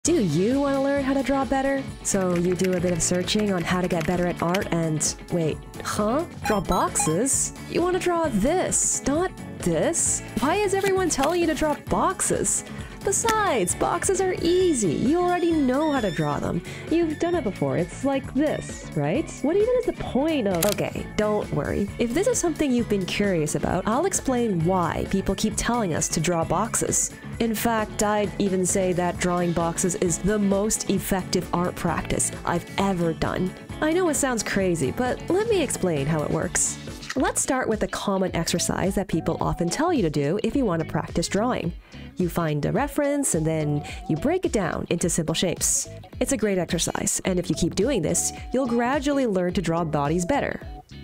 Do you want to learn how to draw better? So you do a bit of searching on how to get better at art and wait, huh? Draw boxes? You want to draw this, not this? Why is everyone telling you to draw boxes? Besides, boxes are easy. You already know how to draw them. You've done it before. It's like this, right? What even is the point of... Okay, don't worry. If this is something you've been curious about, I'll explain why people keep telling us to draw boxes. In fact, I'd even say that drawing boxes is the most effective art practice I've ever done. I know it sounds crazy, but let me explain how it works. Let's start with a common exercise that people often tell you to do if you want to practice drawing. You find a reference and then you break it down into simple shapes. It's a great exercise, and if you keep doing this, you'll gradually learn to draw bodies better,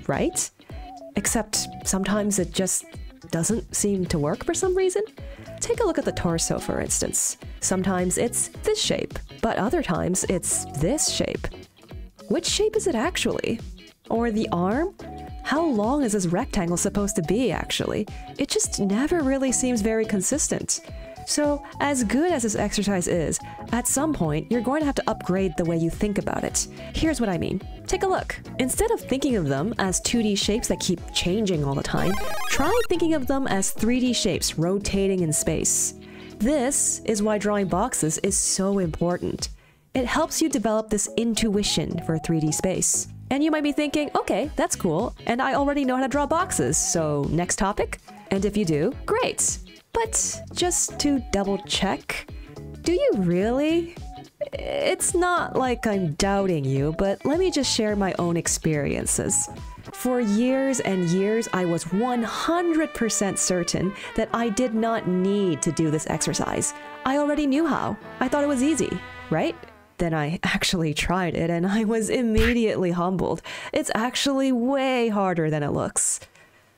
right? Except sometimes it just doesn't seem to work for some reason. Take a look at the torso, for instance. Sometimes it's this shape, but other times it's this shape. Which shape is it actually? Or the arm? How long is this rectangle supposed to be, actually? It just never really seems very consistent. So, as good as this exercise is, at some point, you're going to have to upgrade the way you think about it. Here's what I mean. Take a look. Instead of thinking of them as 2D shapes that keep changing all the time, try thinking of them as 3D shapes rotating in space. This is why drawing boxes is so important. It helps you develop this intuition for 3D space. And you might be thinking, okay, that's cool, and I already know how to draw boxes, so next topic? And if you do, great. But just to double check, do you really? It's not like I'm doubting you, but let me just share my own experiences. For years and years, I was 100% certain that I did not need to do this exercise. I already knew how. I thought it was easy, right? Then I actually tried it and I was immediately humbled. It's actually way harder than it looks.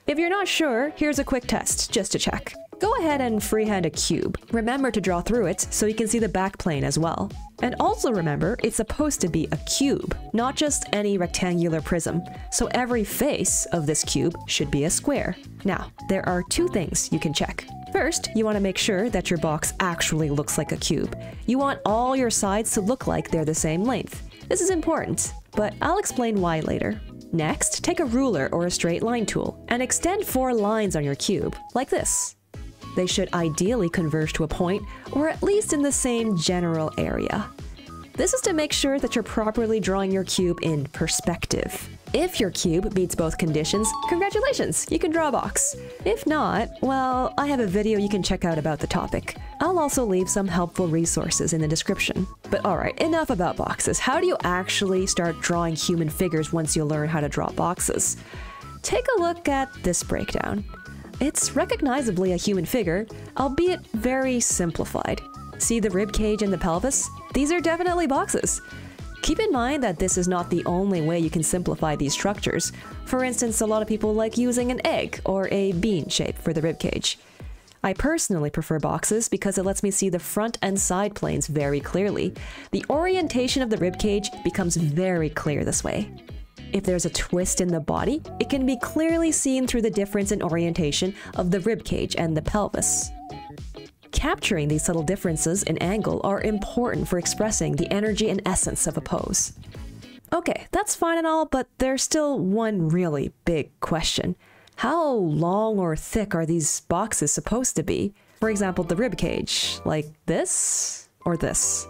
If you're not sure, here's a quick test, just to check. Go ahead and freehand a cube. Remember to draw through it so you can see the back plane as well. And also remember, it's supposed to be a cube, not just any rectangular prism. So every face of this cube should be a square. Now, there are two things you can check. First, you want to make sure that your box actually looks like a cube. You want all your sides to look like they're the same length. This is important, but I'll explain why later. Next, take a ruler or a straight line tool and extend 4 lines on your cube, like this. They should ideally converge to a point, or at least in the same general area. This is to make sure that you're properly drawing your cube in perspective. If your cube meets both conditions, congratulations, you can draw a box. If not, well, I have a video you can check out about the topic. I'll also leave some helpful resources in the description. But alright, enough about boxes. How do you actually start drawing human figures once you learn how to draw boxes? Take a look at this breakdown. It's recognizably a human figure, albeit very simplified. See the rib cage and the pelvis? These are definitely boxes. Keep in mind that this is not the only way you can simplify these structures. For instance, a lot of people like using an egg or a bean shape for the rib cage. I personally prefer boxes because it lets me see the front and side planes very clearly. The orientation of the rib cage becomes very clear this way. If there's a twist in the body, it can be clearly seen through the difference in orientation of the rib cage and the pelvis. Capturing these subtle differences in angle are important for expressing the energy and essence of a pose. Okay, that's fine and all, but there's still one really big question. How long or thick are these boxes supposed to be? For example, the rib cage, like this or this.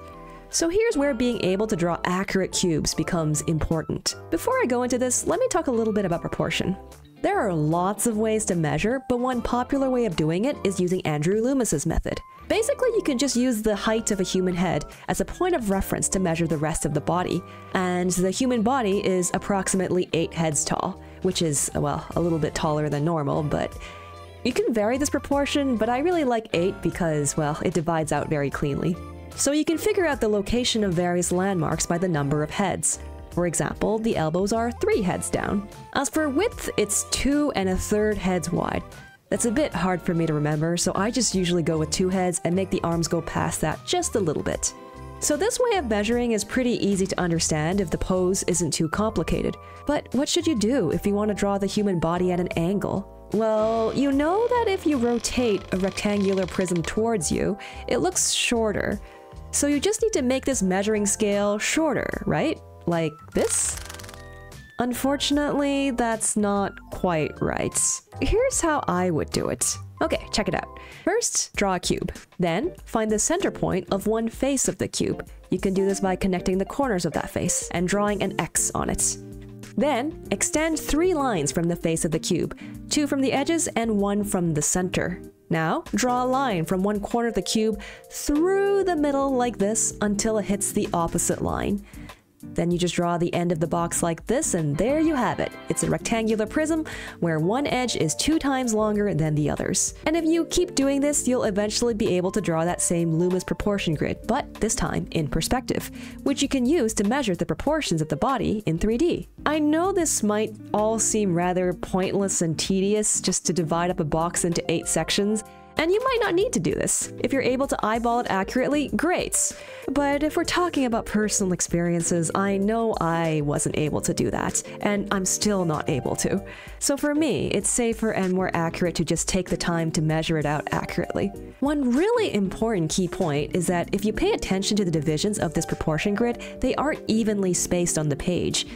So here's where being able to draw accurate cubes becomes important. Before I go into this, let me talk a little bit about proportion. There are lots of ways to measure, but one popular way of doing it is using Andrew Loomis's method. Basically, you can just use the height of a human head as a point of reference to measure the rest of the body. And the human body is approximately 8 heads tall, which is, well, a little bit taller than normal, but you can vary this proportion, but I really like 8 because, well, it divides out very cleanly. So you can figure out the location of various landmarks by the number of heads. For example, the elbows are 3 heads down. As for width, it's 2 1/3 heads wide. That's a bit hard for me to remember, so I just usually go with 2 heads and make the arms go past that just a little bit. So this way of measuring is pretty easy to understand if the pose isn't too complicated. But what should you do if you want to draw the human body at an angle? Well, you know that if you rotate a rectangular prism towards you, it looks shorter. So you just need to make this measuring scale shorter, right? Like this? Unfortunately, that's not quite right. Here's how I would do it. Okay, check it out. First, draw a cube. Then, find the center point of one face of the cube. You can do this by connecting the corners of that face and drawing an X on it. Then, extend 3 lines from the face of the cube, 2 from the edges and 1 from the center. Now, draw a line from one corner of the cube through the middle like this until it hits the opposite line. Then you just draw the end of the box like this, and there you have it. It's a rectangular prism where one edge is 2 times longer than the others. And if you keep doing this, you'll eventually be able to draw that same Loomis proportion grid, but this time in perspective, which you can use to measure the proportions of the body in 3D. I know this might all seem rather pointless and tedious just to divide up a box into 8 sections, and you might not need to do this. If you're able to eyeball it accurately, great. But if we're talking about personal experiences, I know I wasn't able to do that, and I'm still not able to. So for me, it's safer and more accurate to just take the time to measure it out accurately. One really important key point is that if you pay attention to the divisions of this proportion grid, they aren't evenly spaced on the page.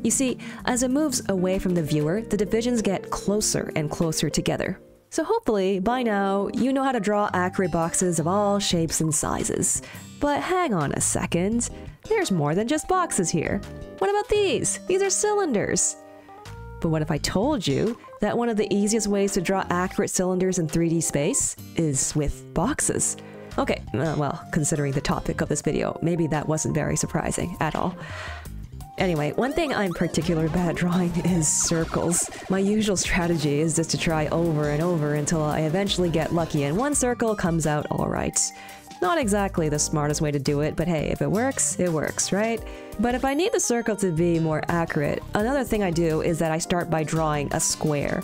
You see, as it moves away from the viewer, the divisions get closer and closer together. So hopefully, by now, you know how to draw accurate boxes of all shapes and sizes. But hang on a second, there's more than just boxes here. What about these? These are cylinders. But what if I told you that one of the easiest ways to draw accurate cylinders in 3D space is with boxes? Okay, well, considering the topic of this video, maybe that wasn't very surprising at all. Anyway, one thing I'm particularly bad at drawing is circles. My usual strategy is just to try over and over until I eventually get lucky and one circle comes out alright. Not exactly the smartest way to do it, but hey, if it works, right? But if I need the circle to be more accurate, another thing I do is that I start by drawing a square.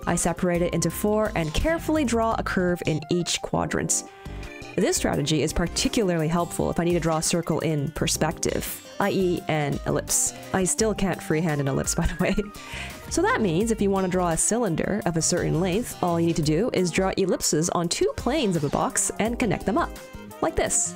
I separate it into 4 and carefully draw a curve in each quadrant. This strategy is particularly helpful if I need to draw a circle in perspective, i.e. an ellipse. I still can't freehand an ellipse, by the way. So that means if you want to draw a cylinder of a certain length, all you need to do is draw ellipses on 2 planes of the box and connect them up, like this.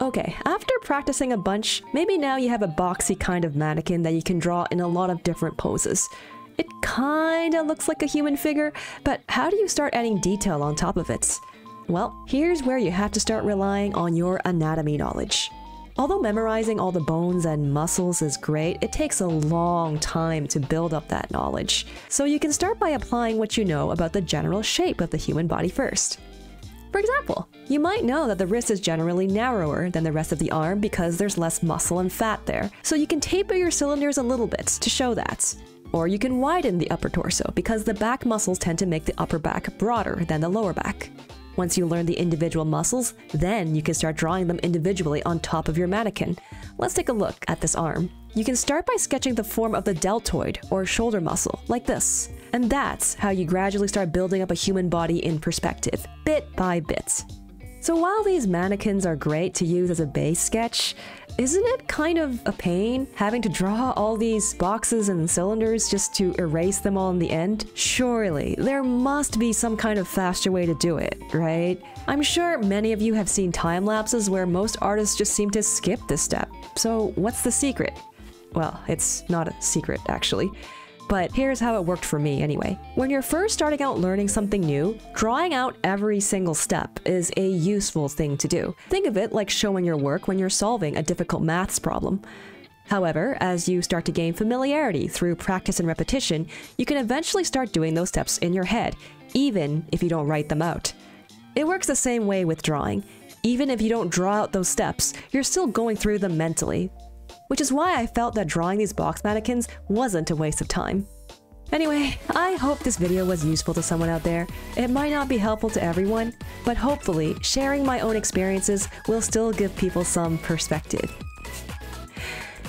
Okay, after practicing a bunch, maybe now you have a boxy kind of mannequin that you can draw in a lot of different poses. It kinda looks like a human figure, but how do you start adding detail on top of it? Well, here's where you have to start relying on your anatomy knowledge. Although memorizing all the bones and muscles is great, it takes a long time to build up that knowledge. So you can start by applying what you know about the general shape of the human body first. For example, you might know that the wrist is generally narrower than the rest of the arm because there's less muscle and fat there. So you can taper your cylinders a little bit to show that. Or you can widen the upper torso because the back muscles tend to make the upper back broader than the lower back. Once you learn the individual muscles, then you can start drawing them individually on top of your mannequin. Let's take a look at this arm. You can start by sketching the form of the deltoid or shoulder muscle, like this. And that's how you gradually start building up a human body in perspective, bit by bit. So while these mannequins are great to use as a base sketch, isn't it kind of a pain having to draw all these boxes and cylinders just to erase them all in the end? Surely, there must be some kind of faster way to do it, right? I'm sure many of you have seen time lapses where most artists just seem to skip this step. So what's the secret? Well, it's not a secret, actually. But here's how it worked for me anyway. When you're first starting out learning something new, drawing out every single step is a useful thing to do. Think of it like showing your work when you're solving a difficult maths problem. However, as you start to gain familiarity through practice and repetition, you can eventually start doing those steps in your head, even if you don't write them out. It works the same way with drawing. Even if you don't draw out those steps, you're still going through them mentally. Which is why I felt that drawing these box mannequins wasn't a waste of time. Anyway, I hope this video was useful to someone out there. It might not be helpful to everyone, but hopefully sharing my own experiences will still give people some perspective.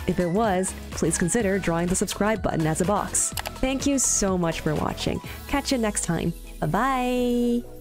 If it was, please consider drawing the subscribe button as a box. Thank you so much for watching. Catch you next time. Bye-bye!